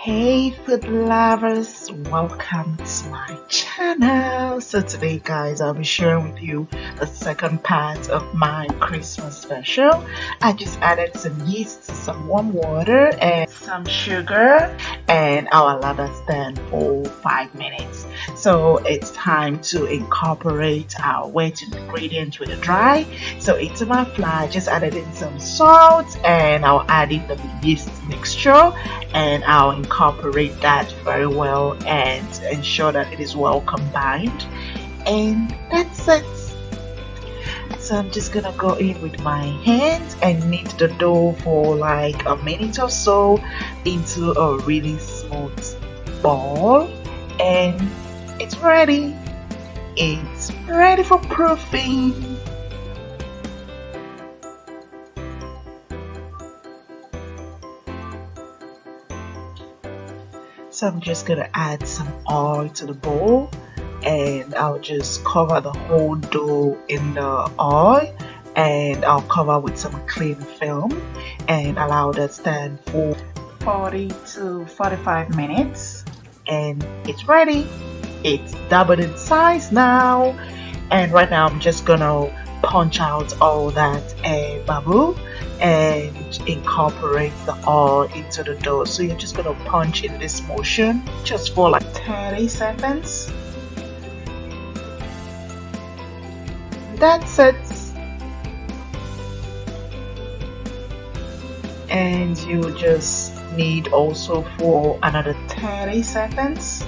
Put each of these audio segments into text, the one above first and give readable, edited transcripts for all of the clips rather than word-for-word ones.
Hey food lovers, welcome to my channel. So today guys, I'll be sharing with you the second part of my Christmas special. I just added some yeast, some warm water and some sugar, and I'll allow that stand for 5 minutes. So it's time to incorporate our wet ingredients with the dry. So into my flour, I just added in some salt and I'll add in the yeast mixture, and I'll incorporate that very well and ensure that it is well combined, and that's it. So I'm just gonna go in with my hands and knead the dough for like a minute or so into a really smooth ball, and it's ready for proofing. So I'm just gonna add some oil to the bowl, and I'll just cover the whole dough in the oil, and I'll cover with some cling film and allow that stand for 40 to 45 minutes, and it's ready. It's doubled in size now, and right now I'm just gonna punch out all that bubble and incorporate the oil into the dough. So you're just gonna punch in this motion just for like 30 seconds. That's it. And you just need also for another 30 seconds.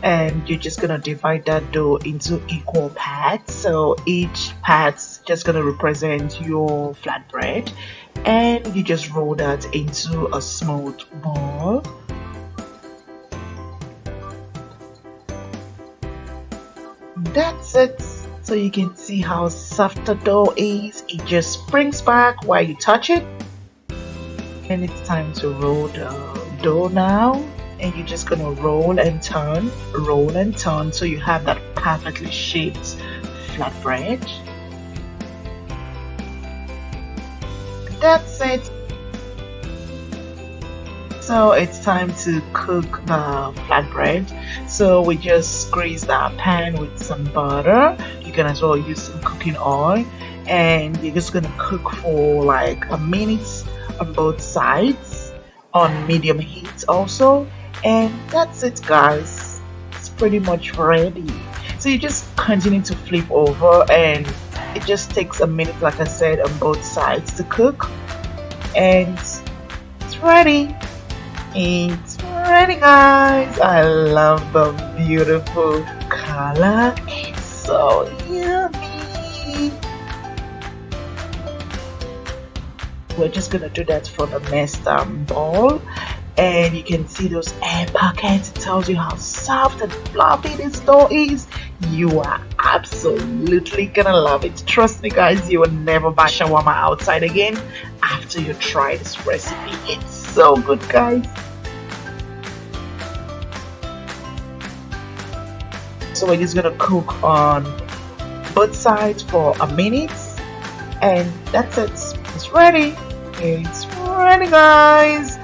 And you're just gonna divide that dough into equal parts. So each part's just gonna represent your flatbread, and you just roll that into a smooth ball. That's it. So you can see how soft the dough is. It just springs back while you touch it. And it's time to roll the dough now. And you're just gonna roll and turn so you have that perfectly shaped flatbread. That's it. So it's time to cook the flatbread. So we just grease that pan with some butter. You can as well use some cooking oil, and you're just gonna cook for like a minute on both sides on medium heat also. And that's it guys, it's pretty much ready. So you just continue to flip over, and it just takes a minute, like I said, on both sides to cook, and it's ready. It's ready guys. I love the beautiful color, it's so yummy. We're just gonna do that for the next bowl. And you can see those air pockets. It tells you how soft and fluffy this dough is. You are absolutely gonna love it. Trust me guys, you will never buy shawarma outside again after you try this recipe. It's so good guys. So we're just gonna cook on both sides for a minute, and that's it. It's ready. It's ready guys.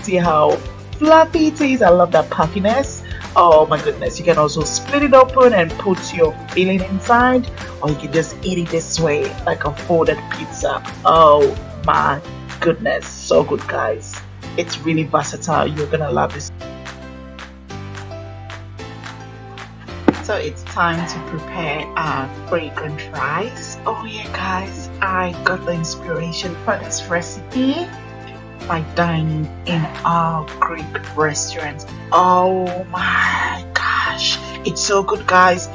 See how fluffy it is. I love that puffiness. Oh my goodness. You can also split it open and put your filling inside, or you can just eat it this way like a folded pizza. Oh my goodness, so good guys. It's really versatile. You're gonna love this. So it's time to prepare our fragrant rice. Oh yeah guys, I got the inspiration for this recipe by dining in our Greek restaurant. Oh my gosh, it's so good guys.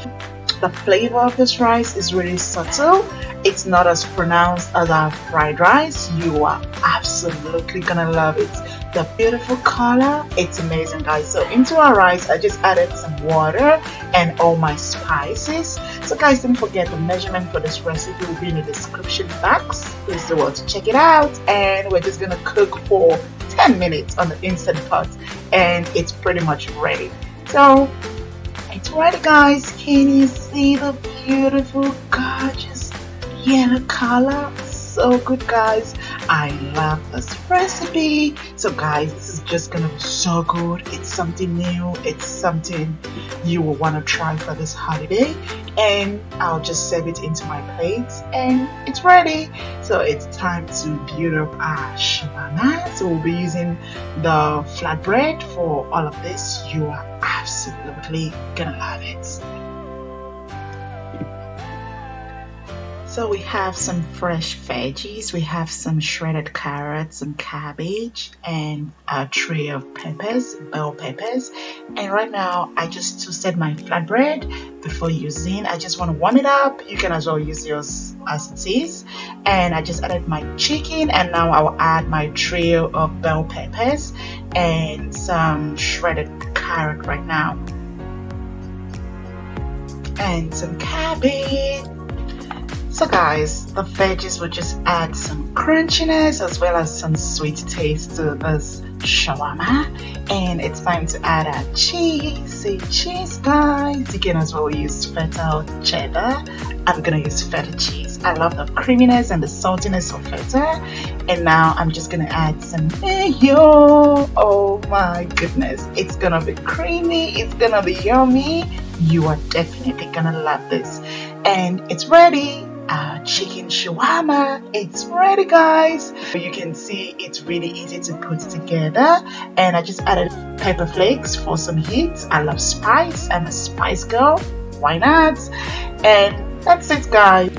The flavor of this rice is really subtle. It's not as pronounced as our fried rice. You are absolutely gonna love it. The beautiful color, it's amazing guys. So into our rice, I just added some water and all my spices. So guys, don't forget the measurement for this recipe will be in the description box. Please do want to check it out. And we're just gonna cook for 10 minutes on the instant pot, and it's pretty much ready. So it's ready guys. Can you see the beautiful gorgeous yellow color. So good, guys. I love this recipe. So guys, this is just gonna be so good. It's something new. It's something you will want to try for this holiday. And I'll just serve it into my plate and it's ready. So it's time to build up our shawarma. So we'll be using the flatbread for all of this. You are absolutely gonna love it. So we have some fresh veggies, we have some shredded carrots, some cabbage, and a tray of peppers, bell peppers. And right now I just toasted my flatbread before using. I just want to warm it up. You can as well use yours as it is. And I just added my chicken, and now I will add my tray of bell peppers and some shredded carrot right now. And some cabbage. So guys, the veggies will just add some crunchiness as well as some sweet taste to this shawarma. And it's time to add our cheese. Say cheese, guys. You can as well use feta or cheddar. I'm gonna use feta cheese. I love the creaminess and the saltiness of feta. And now I'm just gonna add some mayo. Oh my goodness, it's gonna be creamy, it's gonna be yummy. You are definitely gonna love this. And it's ready. Our chicken shawarma, it's ready, guys. You can see it's really easy to put together. And I just added pepper flakes for some heat. I love spice. I'm a spice girl. Why not? And that's it, guys.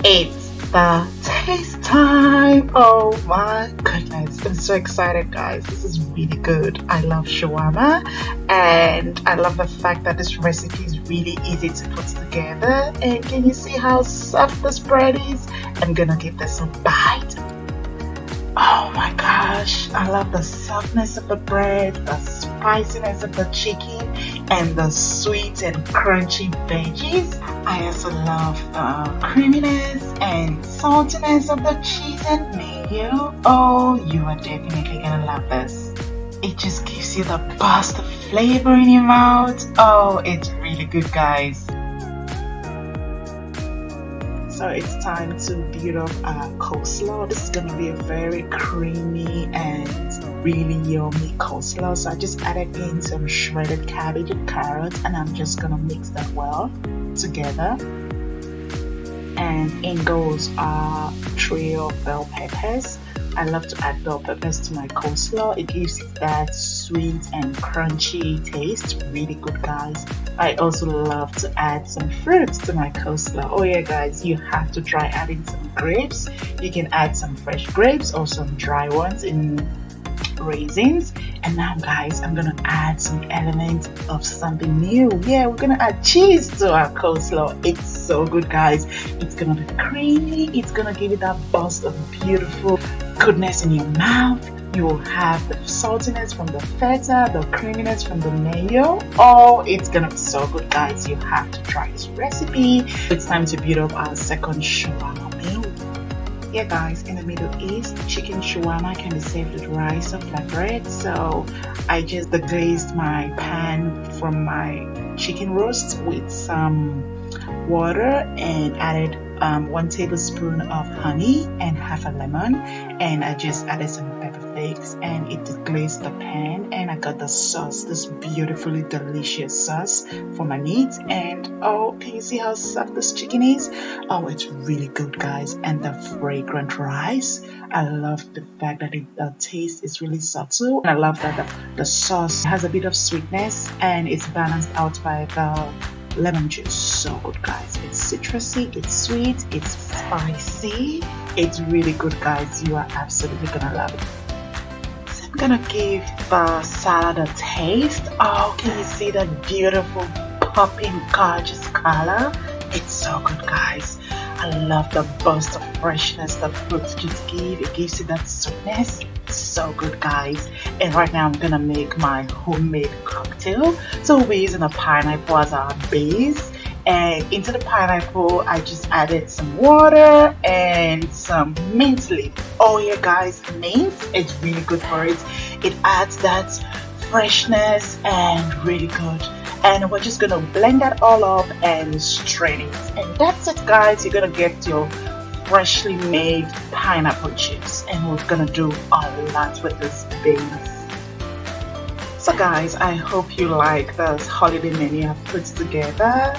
It's the taste time. Oh my goodness, I'm so excited, guys. This is really good. I love shawarma, and I love the fact that this recipe is really easy to put together. And can you see how soft this bread is? I'm gonna give this a bite. Oh my gosh, I love the softness of the bread, the spiciness of the chicken, and the sweet and crunchy veggies. I also love the creaminess and saltiness of the cheese and mayo. Oh, you are definitely gonna love this. It just gives you the burst of flavor in your mouth. Oh, it's really good, guys. So it's time to build up our coleslaw. This is going to be a very creamy and really yummy coleslaw. So I just added in some shredded cabbage and carrots, and I'm just going to mix that well together. And in goes our tray of bell peppers. I love to add bell peppers to my coleslaw. It gives that sweet and crunchy taste. Really good, guys. I also love to add some fruits to my coleslaw. Oh yeah, guys, you have to try adding some grapes. You can add some fresh grapes or some dry ones in raisins. And now, guys, I'm gonna add some element of something new. Yeah, we're gonna add cheese to our coleslaw. It's so good, guys. It's gonna be creamy. It's gonna give you that burst of beautiful goodness in your mouth. You will have the saltiness from the feta, the creaminess from the mayo. Oh, it's gonna be so good, guys. You have to try this recipe. It's time to build up our second shawarma meal. Yeah, guys, in the Middle East, chicken shawarma can be served with rice or flatbread. So I just deglazed my pan from my chicken roast with some water and added 1 tablespoon of honey and half a lemon, and I just added some pepper flakes, and it deglazed the pan, and I got the sauce, this beautifully delicious sauce for my meat. And oh, can you see how soft this chicken is? Oh, it's really good, guys. And the fragrant rice, I love the fact that the taste is really subtle, and I love that the sauce has a bit of sweetness and it's balanced out by the lemon juice. So good, guys. It's citrusy, it's sweet, it's spicy. It's really good, guys. You are absolutely gonna love it. So I'm gonna give the salad a taste. Oh, can you see that beautiful popping gorgeous color? It's so good, guys. I love the burst of freshness that fruits just give. It gives you that sweetness. It's so good, guys. And right now I'm gonna make my homemade cocktail. So we'll be using a pineapple as our base, and into the pineapple I just added some water and some mint leaf. Oh yeah, guys, mint, it's really good for it. It adds that freshness and really good. and we're just gonna blend that all up and strain it, and that's it guys. You're gonna get your freshly made pineapple chips, and we're gonna do a lot with this base. So guys, I hope you like this holiday menu I've put together.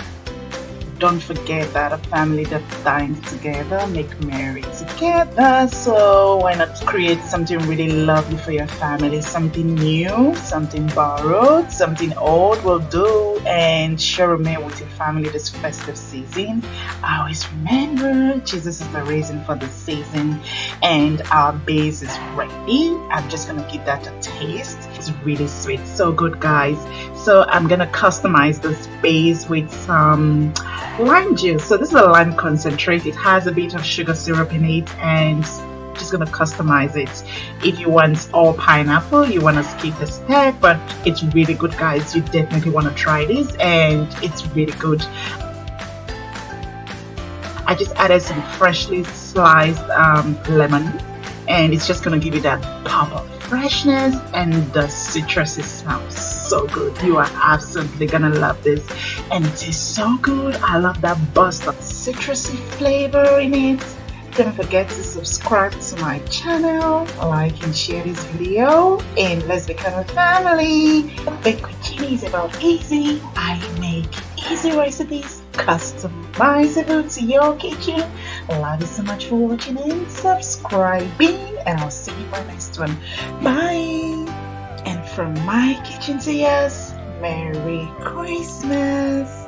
Don't forget that a family that dines together make merry together. So why not create something really lovely for your family? Something new, something borrowed, something old will do, and share a meal with your family this festive season. I always remember Jesus is the reason for the season, and our base is ready. I'm just gonna give that a taste. It's really sweet, so good guys. So I'm gonna customize this base with some lime juice. So this is a lime concentrate. It has a bit of sugar syrup in it, and just gonna customize it. If you want all pineapple, you want to skip the step, but it's really good guys. You definitely want to try this, and it's really good. I just added some freshly sliced lemon, and it's just gonna give you that pop of freshness, and the citrusy smells so good. You are absolutely gonna love this, and it is so good. I love that burst of citrusy flavor in it. Don't forget to subscribe to my channel, like and share this video, and let's become a family. Bake with Ginny is about easy. I make easy recipes customizable to your kitchen. Love you so much for watching and subscribing, and I'll see you in my next one. Bye. And from my kitchen to yours, Merry Christmas.